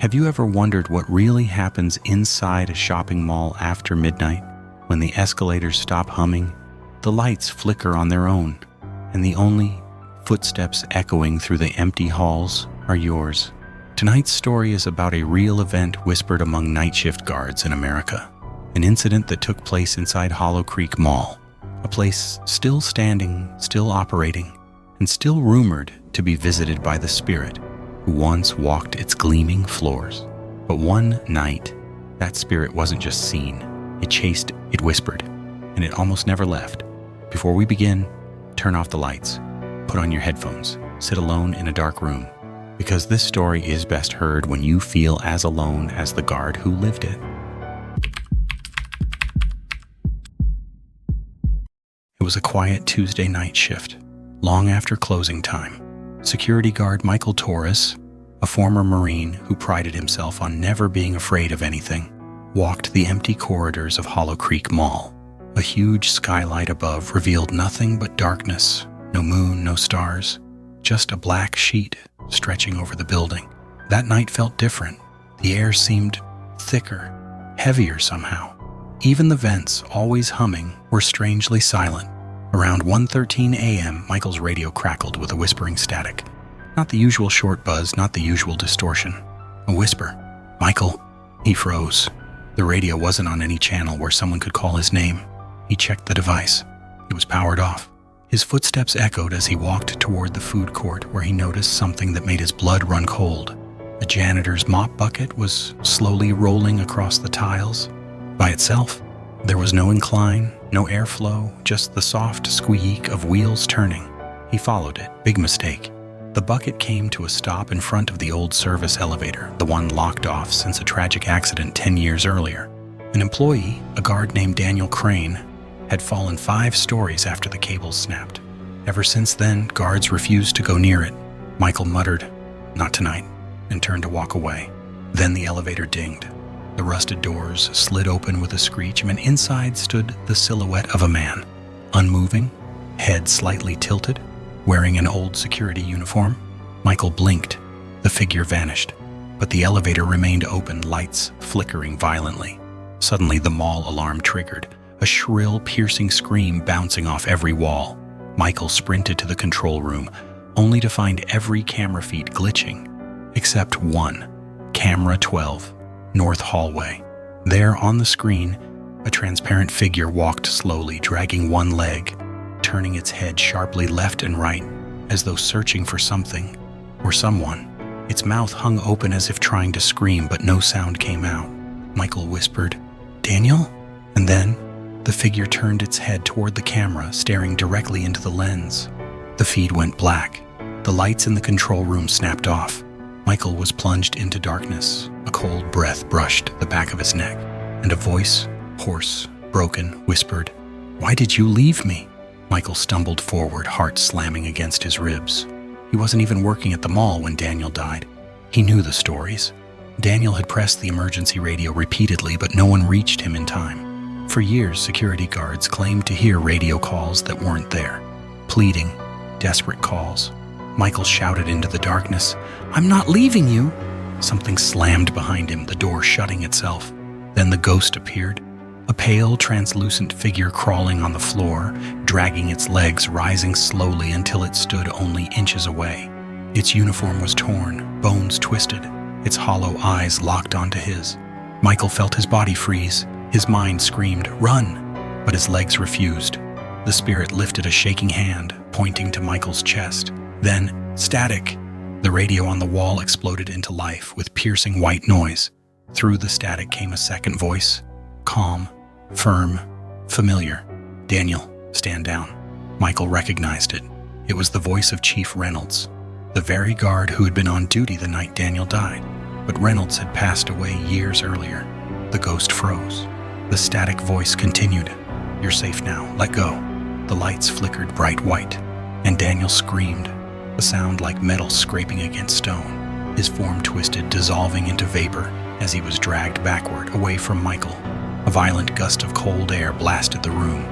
Have you ever wondered what really happens inside a shopping mall after midnight when the escalators stop humming, the lights flicker on their own, and the only footsteps echoing through the empty halls are yours? Tonight's story is about a real event whispered among night shift guards in America, an incident that took place inside Hollow Creek Mall, a place still standing, still operating, and still rumored to be visited by the spirit who once walked its gleaming floors. But one night, that spirit wasn't just seen, it chased, it whispered, and it almost never left. Before we begin, turn off the lights, put on your headphones, sit alone in a dark room, because this story is best heard when you feel as alone as the guard who lived it. It was a quiet Tuesday night shift, long after closing time. Security guard Michael Torres, a former Marine who prided himself on never being afraid of anything, walked the empty corridors of Hollow Creek Mall. A huge skylight above revealed nothing but darkness, no moon, no stars, just a black sheet stretching over the building. That night felt different. The air seemed thicker, heavier somehow. Even the vents, always humming, were strangely silent. Around 1:13 a.m., Michael's radio crackled with a whispering static. Not the usual short buzz, not the usual distortion. A whisper. "Michael." He froze. The radio wasn't on any channel where someone could call his name. He checked the device. It was powered off. His footsteps echoed as he walked toward the food court, where he noticed something that made his blood run cold. A janitor's mop bucket was slowly rolling across the tiles. By itself. There was no incline, no airflow, just the soft squeak of wheels turning. He followed it. Big mistake. The bucket came to a stop in front of the old service elevator, the one locked off since a tragic accident 10 years earlier. An employee, a guard named Daniel Crane, had fallen 5 stories after the cables snapped. Ever since then, guards refused to go near it. Michael muttered, "Not tonight," and turned to walk away. Then the elevator dinged. The rusted doors slid open with a screech, and inside stood the silhouette of a man, unmoving, head slightly tilted, wearing an old security uniform. Michael blinked. The figure vanished, but the elevator remained open, lights flickering violently. Suddenly, the mall alarm triggered, a shrill, piercing scream bouncing off every wall. Michael sprinted to the control room, only to find every camera feed glitching, except one, camera 12. North hallway. There on the screen, a transparent figure walked slowly, dragging one leg, turning its head sharply left and right, as though searching for something or someone. Its mouth hung open as if trying to scream, but no sound came out. Michael whispered, "Daniel?" And then, the figure turned its head toward the camera, staring directly into the lens. The feed went black. The lights in the control room snapped off. Michael was plunged into darkness. A cold breath brushed the back of his neck, and a voice, hoarse, broken, whispered, "Why did you leave me?" Michael stumbled forward, heart slamming against his ribs. He wasn't even working at the mall when Daniel died. He knew the stories. Daniel had pressed the emergency radio repeatedly, but no one reached him in time. For years, security guards claimed to hear radio calls that weren't there. Pleading, desperate calls. Michael shouted into the darkness, "I'm not leaving you!" Something slammed behind him, the door shutting itself. Then the ghost appeared, a pale, translucent figure crawling on the floor, dragging its legs, rising slowly until it stood only inches away. Its uniform was torn, bones twisted, its hollow eyes locked onto his. Michael felt his body freeze. His mind screamed, "Run!" But his legs refused. The spirit lifted a shaking hand, pointing to Michael's chest. Then, static. The radio on the wall exploded into life with piercing white noise. Through the static came a second voice, calm, firm, familiar. "Daniel, stand down." Michael recognized it. It was the voice of Chief Reynolds, the very guard who had been on duty the night Daniel died. But Reynolds had passed away years earlier. The ghost froze. The static voice continued, "You're safe now, let go." The lights flickered bright white, and Daniel screamed, a sound like metal scraping against stone. His form twisted, dissolving into vapor as he was dragged backward, away from Michael. A violent gust of cold air blasted the room.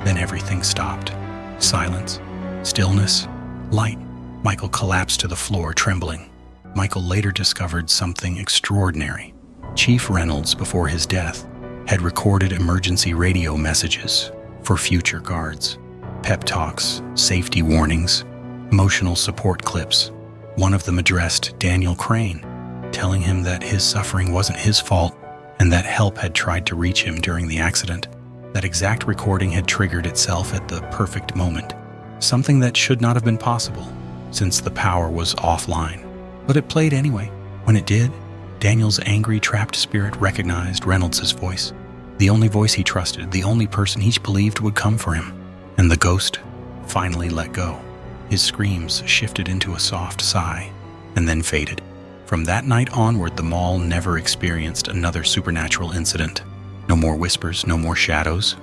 Then everything stopped. Silence, stillness, light. Michael collapsed to the floor, trembling. Michael later discovered something extraordinary. Chief Reynolds, before his death, had recorded emergency radio messages for future guards, pep talks, safety warnings, emotional support clips. One of them addressed Daniel Crane, telling him that his suffering wasn't his fault and that help had tried to reach him during the accident. That exact recording had triggered itself at the perfect moment, something that should not have been possible since the power was offline. But it played anyway. When it did, Daniel's angry, trapped spirit recognized Reynolds' voice, the only voice he trusted, the only person he believed would come for him. And the ghost finally let go. His screams shifted into a soft sigh and then faded. From that night onward, the mall never experienced another supernatural incident. No more whispers, no more shadows,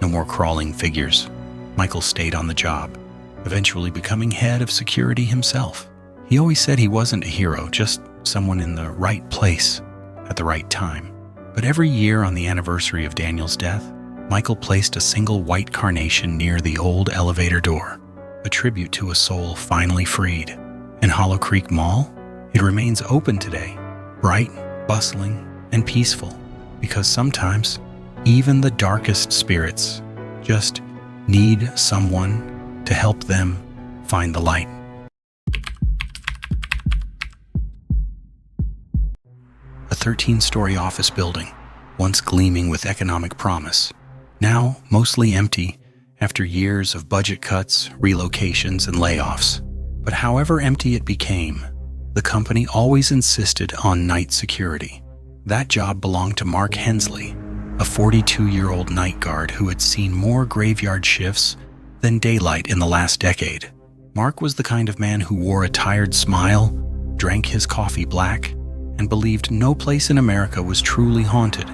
no more crawling figures. Michael stayed on the job, eventually becoming head of security himself. He always said he wasn't a hero, just someone in the right place at the right time. But every year on the anniversary of Daniel's death, Michael placed a single white carnation near the old elevator door, a tribute to a soul finally freed. In Hollow Creek Mall, it remains open today, bright, bustling, and peaceful, because sometimes even the darkest spirits just need someone to help them find the light. A 13-story office building, once gleaming with economic promise, now mostly empty after years of budget cuts, relocations, and layoffs. But however empty it became, the company always insisted on night security. That job belonged to Mark Hensley, a 42-year-old night guard who had seen more graveyard shifts than daylight in the last decade. Mark was the kind of man who wore a tired smile, drank his coffee black, and believed no place in America was truly haunted,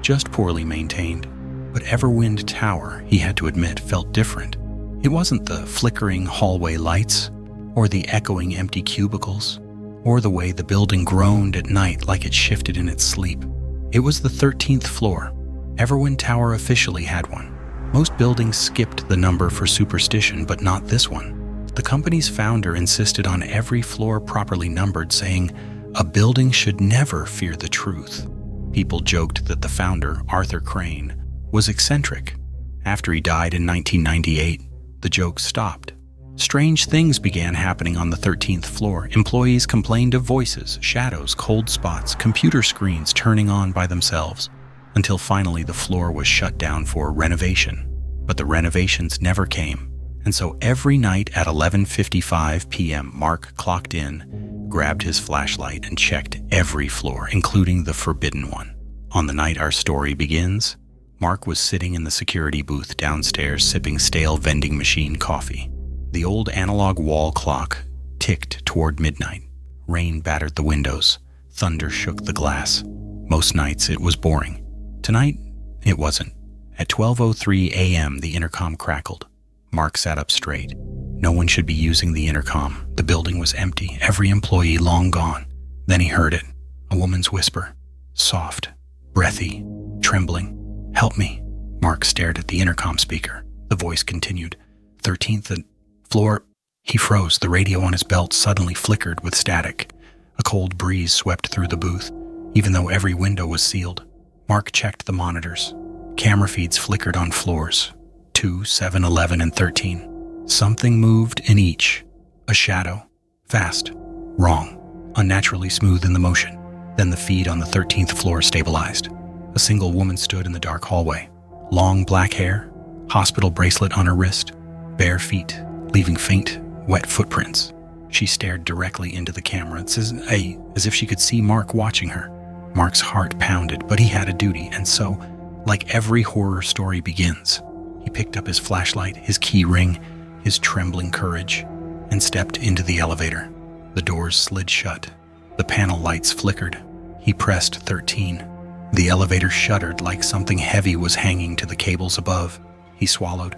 just poorly maintained. But Everwind Tower, he had to admit, felt different. It wasn't the flickering hallway lights, or the echoing empty cubicles, or the way the building groaned at night like it shifted in its sleep. It was the 13th floor. Everwind Tower officially had one. Most buildings skipped the number for superstition, but not this one. The company's founder insisted on every floor properly numbered, saying, "A building should never fear the truth." People joked that the founder, Arthur Crane, was eccentric. After he died in 1998, the jokes stopped. Strange things began happening on the 13th floor. Employees complained of voices, shadows, cold spots, computer screens turning on by themselves, until finally the floor was shut down for renovation. But the renovations never came, and so every night at 11:55 p.m., Mark clocked in, grabbed his flashlight, and checked every floor, including the forbidden one. On the night our story begins, Mark was sitting in the security booth downstairs sipping stale vending machine coffee. The old analog wall clock ticked toward midnight. Rain battered the windows. Thunder shook the glass. Most nights it was boring. Tonight, it wasn't. At 12:03 a.m., the intercom crackled. Mark sat up straight. No one should be using the intercom. The building was empty, every employee long gone. Then he heard it, a woman's whisper, soft, breathy, trembling. "Help me." Mark stared at the intercom speaker. The voice continued, 13th floor. He froze. The radio on his belt suddenly flickered with static. A cold breeze swept through the booth, even though every window was sealed. Mark checked the monitors. Camera feeds flickered on floors 2, 7, 11, and 13. Something moved in each. A shadow. Fast. Wrong. Unnaturally smooth in the motion. Then the feed on the 13th floor stabilized. A single woman stood in the dark hallway. Long black hair, hospital bracelet on her wrist, bare feet, leaving faint, wet footprints. She stared directly into the camera, as if she could see Mark watching her. Mark's heart pounded, but he had a duty, and so, like every horror story begins, he picked up his flashlight, his key ring, his trembling courage, and stepped into the elevator. The doors slid shut. The panel lights flickered. He pressed 13. The elevator shuddered like something heavy was hanging to the cables above. He swallowed.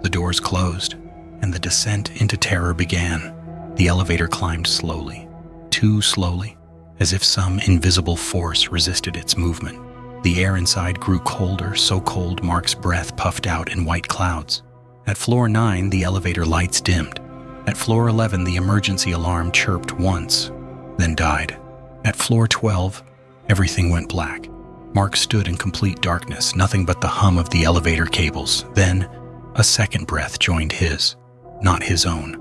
The doors closed, and the descent into terror began. The elevator climbed slowly, too slowly, as if some invisible force resisted its movement. The air inside grew colder, so cold Mark's breath puffed out in white clouds. At floor 9, the elevator lights dimmed. At floor 11, the emergency alarm chirped once, then died. At floor 12, everything went black. Mark stood in complete darkness, nothing but the hum of the elevator cables. Then, a second breath joined his, not his own.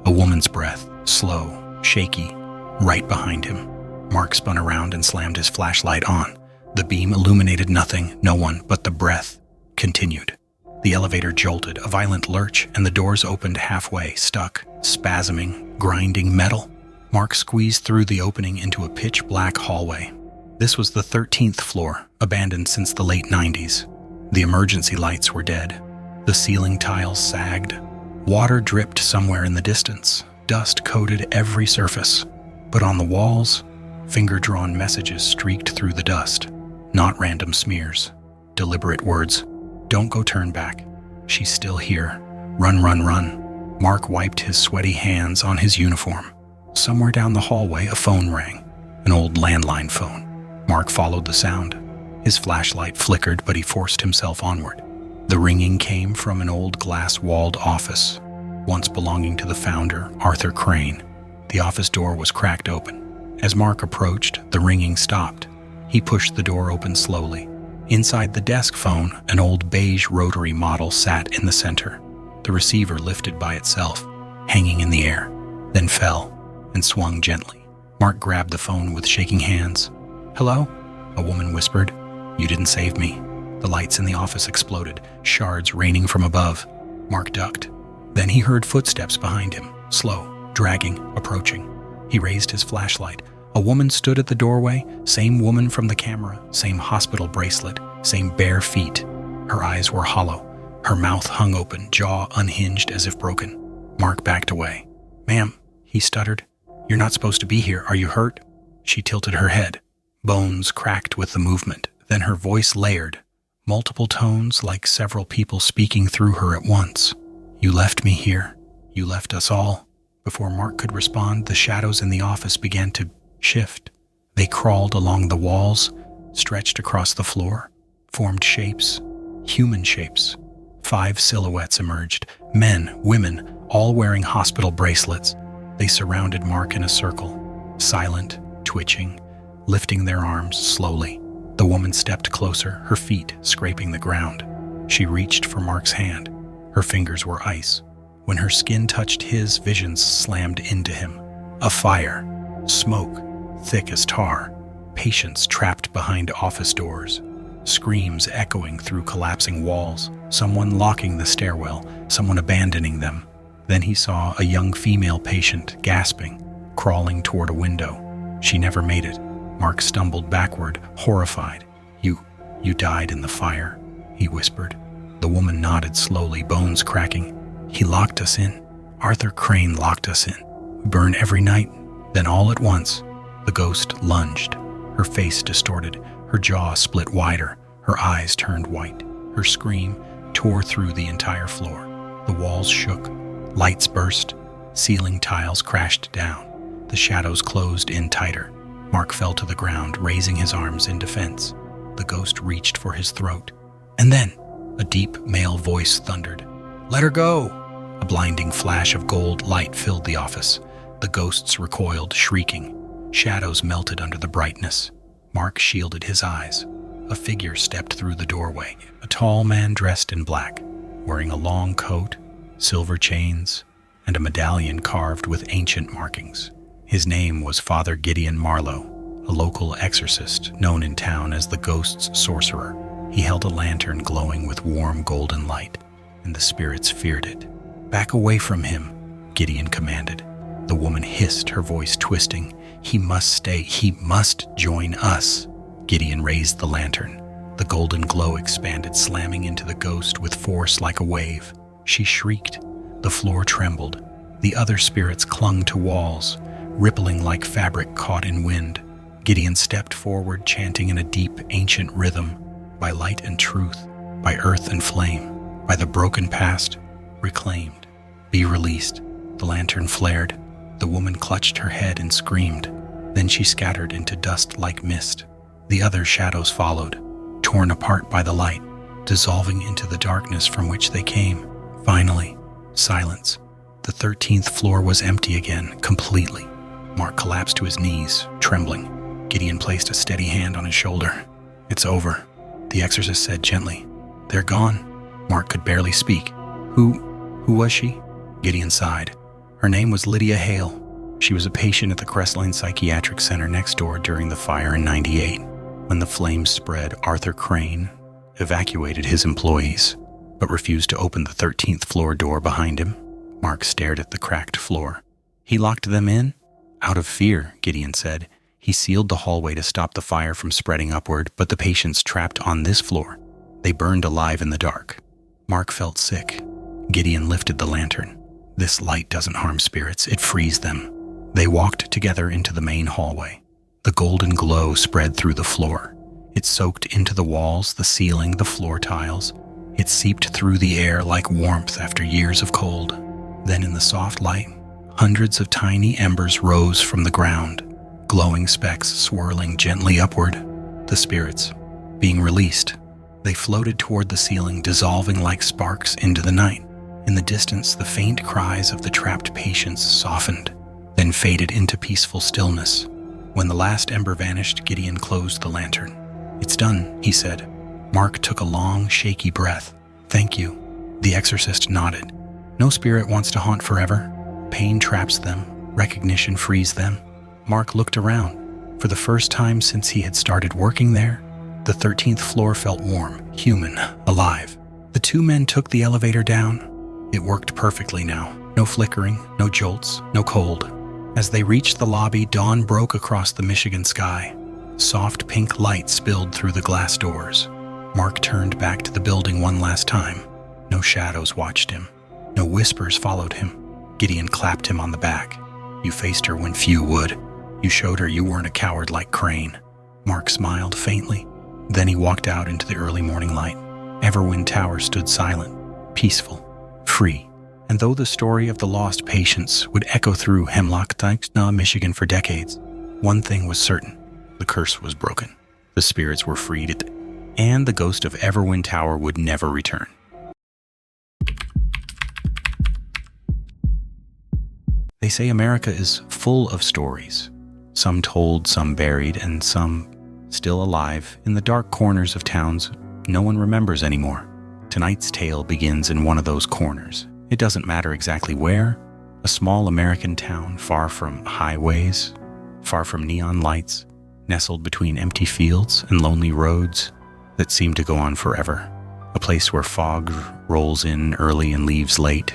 A woman's breath, slow, shaky, right behind him. Mark spun around and slammed his flashlight on. The beam illuminated nothing, no one, but the breath continued. The elevator jolted, a violent lurch, and the doors opened halfway, stuck, spasming, grinding metal. Mark squeezed through the opening into a pitch-black hallway. This was the 13th floor, abandoned since the late 90s. The emergency lights were dead. The ceiling tiles sagged. Water dripped somewhere in the distance. Dust coated every surface. But on the walls, finger-drawn messages streaked through the dust. Not random smears. Deliberate words. Don't go, turn back. She's still here. Run, run, run. Mark wiped his sweaty hands on his uniform. Somewhere down the hallway, a phone rang. An old landline phone. Mark followed the sound. His flashlight flickered, but he forced himself onward. The ringing came from an old glass-walled office, once belonging to the founder, Arthur Crane. The office door was cracked open. As Mark approached, the ringing stopped. He pushed the door open slowly. Inside the desk phone, an old beige rotary model sat in the center. The receiver lifted by itself, hanging in the air, then fell and swung gently. Mark grabbed the phone with shaking hands. "Hello?" a woman whispered. "You didn't save me." The lights in the office exploded, shards raining from above. Mark ducked. Then he heard footsteps behind him, slow, dragging, approaching. He raised his flashlight. A woman stood at the doorway, same woman from the camera, same hospital bracelet, same bare feet. Her eyes were hollow. Her mouth hung open, jaw unhinged as if broken. Mark backed away. "Ma'am," he stuttered. "You're not supposed to be here. Are you hurt?" She tilted her head. Bones cracked with the movement. Then her voice layered, multiple tones like several people speaking through her at once. "You left me here. You left us all." Before Mark could respond, the shadows in the office began to shift. They crawled along the walls, stretched across the floor, formed shapes, human shapes. 5 silhouettes emerged, men, women, all wearing hospital bracelets. They surrounded Mark in a circle, silent, twitching, lifting their arms slowly. The woman stepped closer, her feet scraping the ground. She reached for Mark's hand. Her fingers were ice. When her skin touched his, visions slammed into him. A fire, smoke, thick as tar, patients trapped behind office doors, screams echoing through collapsing walls, someone locking the stairwell, someone abandoning them. Then he saw a young female patient, gasping, crawling toward a window. She never made it. Mark stumbled backward, horrified. You died in the fire," he whispered. The woman nodded slowly, bones cracking. "He locked us in. Arthur Crane locked us in. We burn every night." Then all at once, the ghost lunged, her face distorted, her jaw split wider, her eyes turned white. Her scream tore through the entire floor. The walls shook, lights burst, ceiling tiles crashed down. The shadows closed in tighter. Mark fell to the ground, raising his arms in defense. The ghost reached for his throat. And then, a deep male voice thundered, "Let her go!" A blinding flash of gold light filled the office. The ghosts recoiled, shrieking. Shadows melted under the brightness. Mark shielded his eyes. A figure stepped through the doorway, a tall man dressed in black, wearing a long coat, silver chains, and a medallion carved with ancient markings. His name was Father Gideon Marlowe, a local exorcist known in town as the Ghost's Sorcerer. He held a lantern glowing with warm golden light, and the spirits feared it. "Back away from him," Gideon commanded. The woman hissed, her voice twisting. "He must stay. He must join us." Gideon raised the lantern. The golden glow expanded, slamming into the ghost with force like a wave. She shrieked. The floor trembled. The other spirits clung to walls, rippling like fabric caught in wind. Gideon stepped forward, chanting in a deep, ancient rhythm, "By light and truth, by earth and flame, by the broken past, reclaimed, be released." The lantern flared. The woman clutched her head and screamed. Then she scattered into dust like mist. The other shadows followed, torn apart by the light, dissolving into the darkness from which they came. Finally, silence. The 13th floor was empty again, completely. Mark collapsed to his knees, trembling. Gideon placed a steady hand on his shoulder. "It's over," the exorcist said gently. "They're gone." Mark could barely speak. Who was she?" Gideon sighed. Her name was Lydia Hale. She was a patient at the Crestline Psychiatric Center next door during the fire in '98. When the flames spread, Arthur Crane evacuated his employees, but refused to open the 13th floor door behind him. Mark stared at the cracked floor. "He locked them in?" "Out of fear," Gideon said. "He sealed the hallway to stop the fire from spreading upward, but the patients trapped on this floor, they burned alive in the dark." Mark felt sick. Gideon lifted the lantern. "This light doesn't harm spirits, it frees them." They walked together into the main hallway. The golden glow spread through the floor. It soaked into the walls, the ceiling, the floor tiles. It seeped through the air like warmth after years of cold. Then in the soft light, hundreds of tiny embers rose from the ground, glowing specks swirling gently upward. The spirits, being released, they floated toward the ceiling, dissolving like sparks into the night. In the distance, the faint cries of the trapped patients softened, then faded into peaceful stillness. When the last ember vanished, Gideon closed the lantern. "It's done," he said. Mark took a long, shaky breath. "Thank you." The exorcist nodded. "No spirit wants to haunt forever. Pain traps them. Recognition frees them." Mark looked around. For the first time since he had started working there, the 13th floor felt warm, human, alive. The two men took the elevator down. It worked perfectly now. No flickering, no jolts, no cold. As they reached the lobby, dawn broke across the Michigan sky. Soft pink light spilled through the glass doors. Mark turned back to the building one last time. No shadows watched him. No whispers followed him. Gideon clapped him on the back. "You faced her when few would. You showed her you weren't a coward like Crane." Mark smiled faintly. Then he walked out into the early morning light. Everwind Tower stood silent, peaceful, free. And though the story of the lost patients would echo through Hemlock, Michigan for decades, one thing was certain. The curse was broken. The spirits were freed, and the ghost of Everwind Tower would never return. They say America is full of stories, some told, some buried, and some still alive in the dark corners of towns no one remembers anymore. Tonight's tale begins in one of those corners. It doesn't matter exactly where. A small American town far from highways, far from neon lights, nestled between empty fields and lonely roads that seem to go on forever. A place where fog rolls in early and leaves late,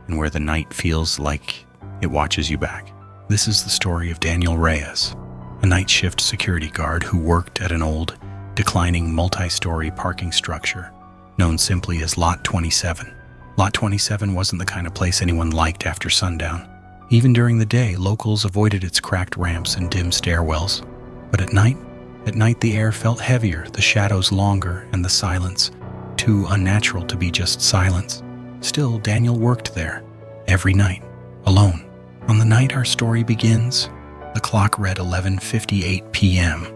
and where the night feels like it watches you back. This is the story of Daniel Reyes, a night shift security guard who worked at an old, declining multi-story parking structure known simply as Lot 27. Lot 27 wasn't the kind of place anyone liked after sundown. Even during the day, locals avoided its cracked ramps and dim stairwells. But at night the air felt heavier, the shadows longer, and the silence too unnatural to be just silence. Still, Daniel worked there, every night, alone. On the night our story begins, the clock read 11:58 p.m.,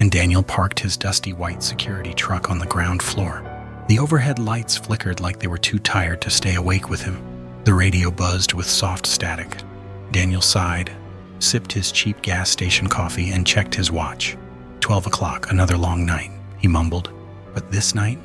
and Daniel parked his dusty white security truck on the ground floor. The overhead lights flickered like they were too tired to stay awake with him. The radio buzzed with soft static. Daniel sighed, sipped his cheap gas station coffee, and checked his watch. 12 o'clock, another long night, he mumbled. But this night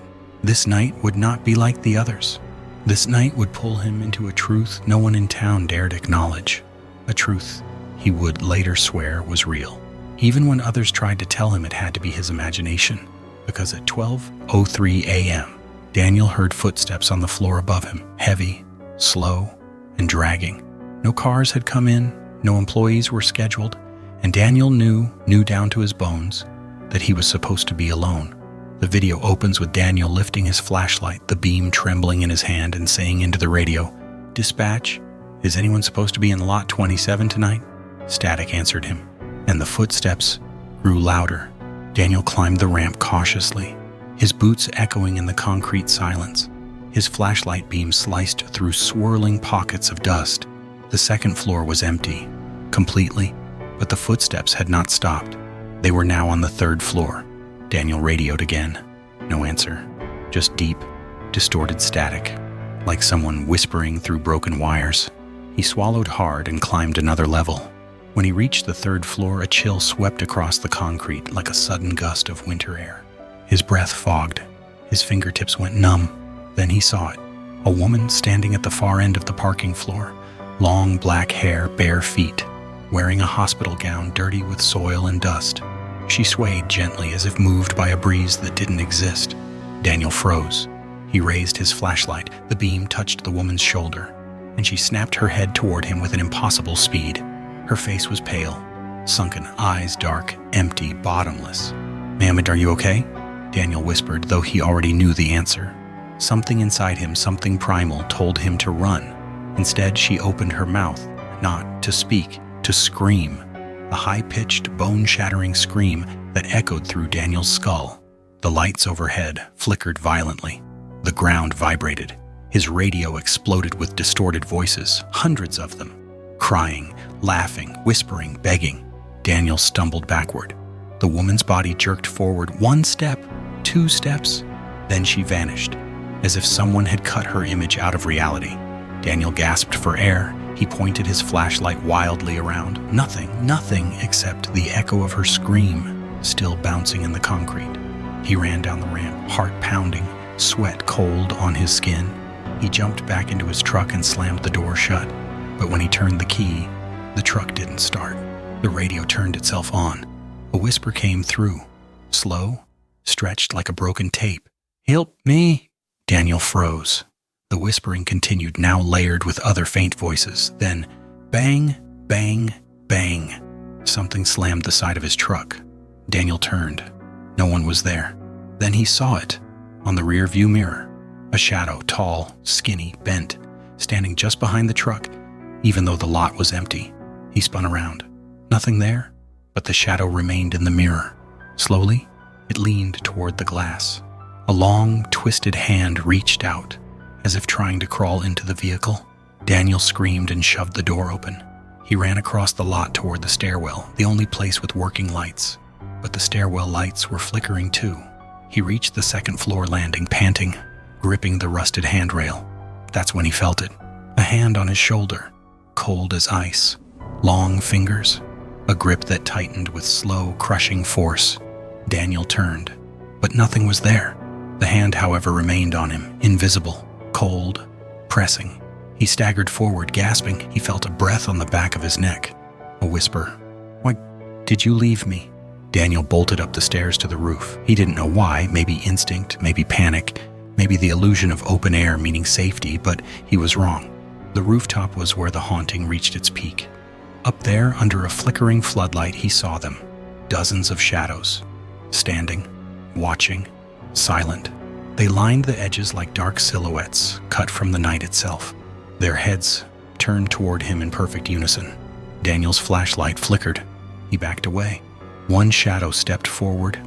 would not be like the others. This night would pull him into a truth no one in town dared acknowledge. A truth he would later swear was real, even when others tried to tell him it had to be his imagination. Because at 12:03 a.m., Daniel heard footsteps on the floor above him, heavy, slow, and dragging. No cars had come in, no employees were scheduled, and Daniel knew down to his bones, that he was supposed to be alone. The video opens with Daniel lifting his flashlight, the beam trembling in his hand, and saying into the radio, "Dispatch, is anyone supposed to be in Lot 27 tonight?" Static answered him, and the footsteps grew louder. Daniel climbed the ramp cautiously, his boots echoing in the concrete silence. His flashlight beam sliced through swirling pockets of dust. The second floor was empty, completely, but the footsteps had not stopped. They were now on the third floor. Daniel radioed again. No answer, just deep, distorted static, like someone whispering through broken wires. He swallowed hard and climbed another level. When he reached the third floor, a chill swept across the concrete like a sudden gust of winter air. His breath fogged. His fingertips went numb. Then he saw it. A woman standing at the far end of the parking floor. Long black hair, bare feet, wearing a hospital gown dirty with soil and dust. She swayed gently as if moved by a breeze that didn't exist. Daniel froze. He raised his flashlight. The beam touched the woman's shoulder, and she snapped her head toward him with an impossible speed. Her face was pale, sunken, eyes dark, empty, bottomless. "Ma'am, are you okay?" Daniel whispered, though he already knew the answer. Something inside him, something primal, told him to run. Instead, she opened her mouth, not to speak, to scream. A high-pitched, bone-shattering scream that echoed through Daniel's skull. The lights overhead flickered violently. The ground vibrated. His radio exploded with distorted voices, hundreds of them, crying, laughing, whispering, begging. Daniel stumbled backward. The woman's body jerked forward 1 step, 2 steps. Then she vanished, as if someone had cut her image out of reality. Daniel gasped for air. He pointed his flashlight wildly around. Nothing except the echo of her scream, still bouncing in the concrete. He ran down the ramp, heart pounding, sweat cold on his skin. He jumped back into his truck and slammed the door shut. But when he turned the key, the truck didn't start. The radio turned itself on. A whisper came through, slow, stretched like a broken tape. "Help me!" Daniel froze. The whispering continued, now layered with other faint voices. Then, bang, bang, bang. Something slammed the side of his truck. Daniel turned. No one was there. Then he saw it, on the rear view mirror. A shadow, tall, skinny, bent, standing just behind the truck, even though the lot was empty. He spun around. Nothing there, but the shadow remained in the mirror. Slowly, it leaned toward the glass. A long, twisted hand reached out, as if trying to crawl into the vehicle. Daniel screamed and shoved the door open. He ran across the lot toward the stairwell, the only place with working lights. But the stairwell lights were flickering too. He reached the second-floor landing, panting, gripping the rusted handrail. That's when he felt it. A hand on his shoulder, cold as ice. Long fingers, a grip that tightened with slow, crushing force. Daniel turned, but nothing was there. The hand, however, remained on him, invisible, cold, pressing. He staggered forward, gasping. He felt a breath on the back of his neck. A whisper. "Why did you leave me?" Daniel bolted up the stairs to the roof. He didn't know why, maybe instinct, maybe panic, maybe the illusion of open air meaning safety, but he was wrong. The rooftop was where the haunting reached its peak. Up there, under a flickering floodlight, he saw them. Dozens of shadows, standing, watching, silent. They lined the edges like dark silhouettes cut from the night itself. Their heads turned toward him in perfect unison. Daniel's flashlight flickered. He backed away. One shadow stepped forward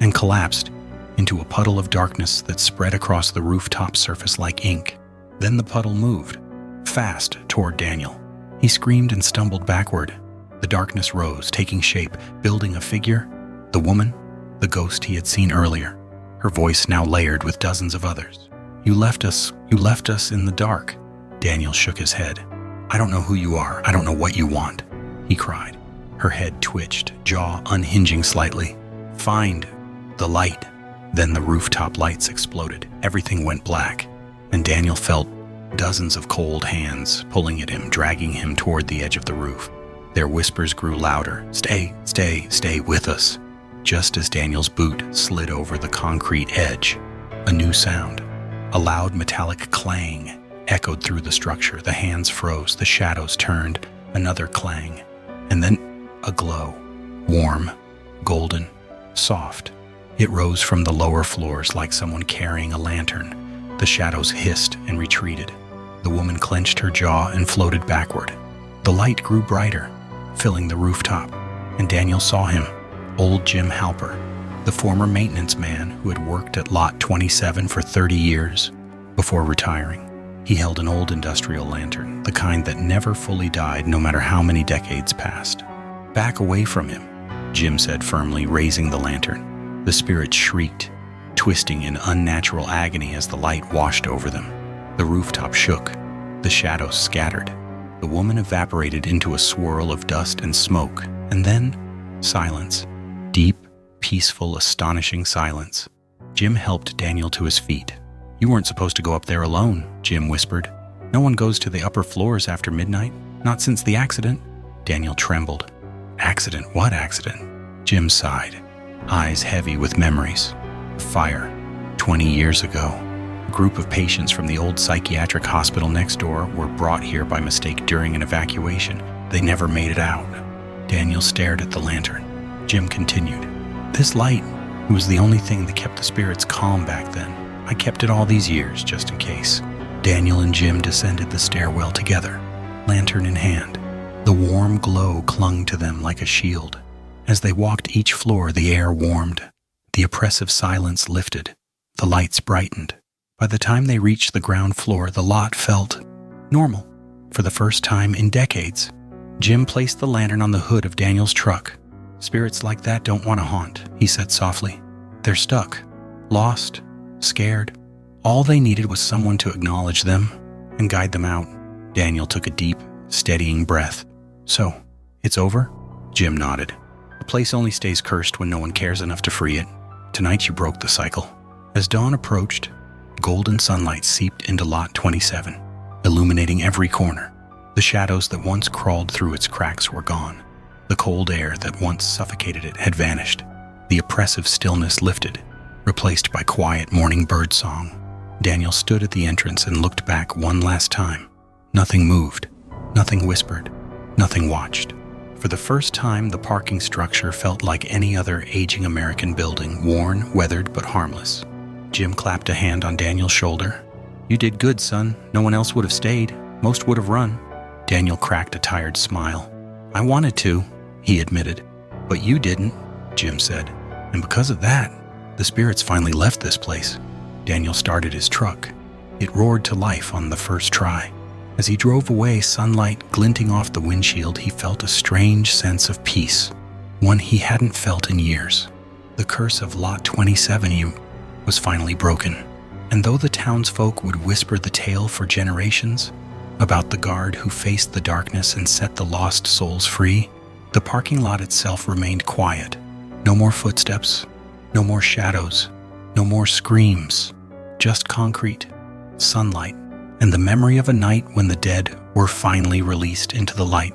and collapsed into a puddle of darkness that spread across the rooftop surface like ink. Then the puddle moved, fast toward Daniel. He screamed and stumbled backward. The darkness rose, taking shape, building a figure. The woman, the ghost he had seen earlier. Her voice now layered with dozens of others. You left us in the dark." Daniel shook his head. "I don't know who you are. I don't know what you want," he cried. Her head twitched, jaw unhinging slightly. "Find the light." Then the rooftop lights exploded. Everything went black, and Daniel felt dozens of cold hands pulling at him, dragging him toward the edge of the roof. Their whispers grew louder. "Stay, stay, stay with us." Just as Daniel's boot slid over the concrete edge, a new sound, a loud metallic clang, echoed through the structure. The hands froze, the shadows turned, another clang, and then a glow, warm, golden, soft. It rose from the lower floors like someone carrying a lantern. The shadows hissed and retreated. The woman clenched her jaw and floated backward. The light grew brighter, filling the rooftop, and Daniel saw him, old Jim Halper, the former maintenance man who had worked at Lot 27 for 30 years before retiring. He held an old industrial lantern, the kind that never fully died no matter how many decades passed. "Back away from him," Jim said firmly, raising the lantern. The spirit shrieked, twisting in unnatural agony as the light washed over them. The rooftop shook. The shadows scattered. The woman evaporated into a swirl of dust and smoke, and then silence. Deep, peaceful, astonishing silence. Jim helped Daniel to his feet. "You weren't supposed to go up there alone," Jim whispered. "No one goes to the upper floors after midnight, not since the accident." Daniel trembled. "Accident? What accident?" Jim sighed, eyes heavy with memories. Fire. 20 years ago. A group of patients from the old psychiatric hospital next door were brought here by mistake during an evacuation. They never made it out. Daniel stared at the lantern. Jim continued. "This light, it was the only thing that kept the spirits calm back then. I kept it all these years, just in case." Daniel and Jim descended the stairwell together, lantern in hand. The warm glow clung to them like a shield. As they walked each floor, the air warmed. The oppressive silence lifted. The lights brightened. By the time they reached the ground floor, the lot felt normal. For the first time in decades, Jim placed the lantern on the hood of Daniel's truck. "Spirits like that don't want to haunt," he said softly. "They're stuck, lost, scared. All they needed was someone to acknowledge them and guide them out." Daniel took a deep, steadying breath. "So, it's over?" Jim nodded. "The place only stays cursed when no one cares enough to free it. Tonight you broke the cycle." As dawn approached, golden sunlight seeped into Lot 27, illuminating every corner. The shadows that once crawled through its cracks were gone. The cold air that once suffocated it had vanished. The oppressive stillness lifted, replaced by quiet morning birdsong. Daniel stood at the entrance and looked back one last time. Nothing moved, nothing whispered, nothing watched. For the first time, the parking structure felt like any other aging American building, worn, weathered, but harmless. Jim clapped a hand on Daniel's shoulder. "You did good, son. No one else would have stayed. Most would have run." Daniel cracked a tired smile. "I wanted to," he admitted. "But you didn't," Jim said. "And because of that, the spirits finally left this place." Daniel started his truck. It roared to life on the first try. As he drove away, sunlight glinting off the windshield, he felt a strange sense of peace, one he hadn't felt in years. The curse of Lot 27 was finally broken. And though the townsfolk would whisper the tale for generations about the guard who faced the darkness and set the lost souls free, the parking lot itself remained quiet. No more footsteps, no more shadows, no more screams, just concrete, sunlight, and the memory of a night when the dead were finally released into the light.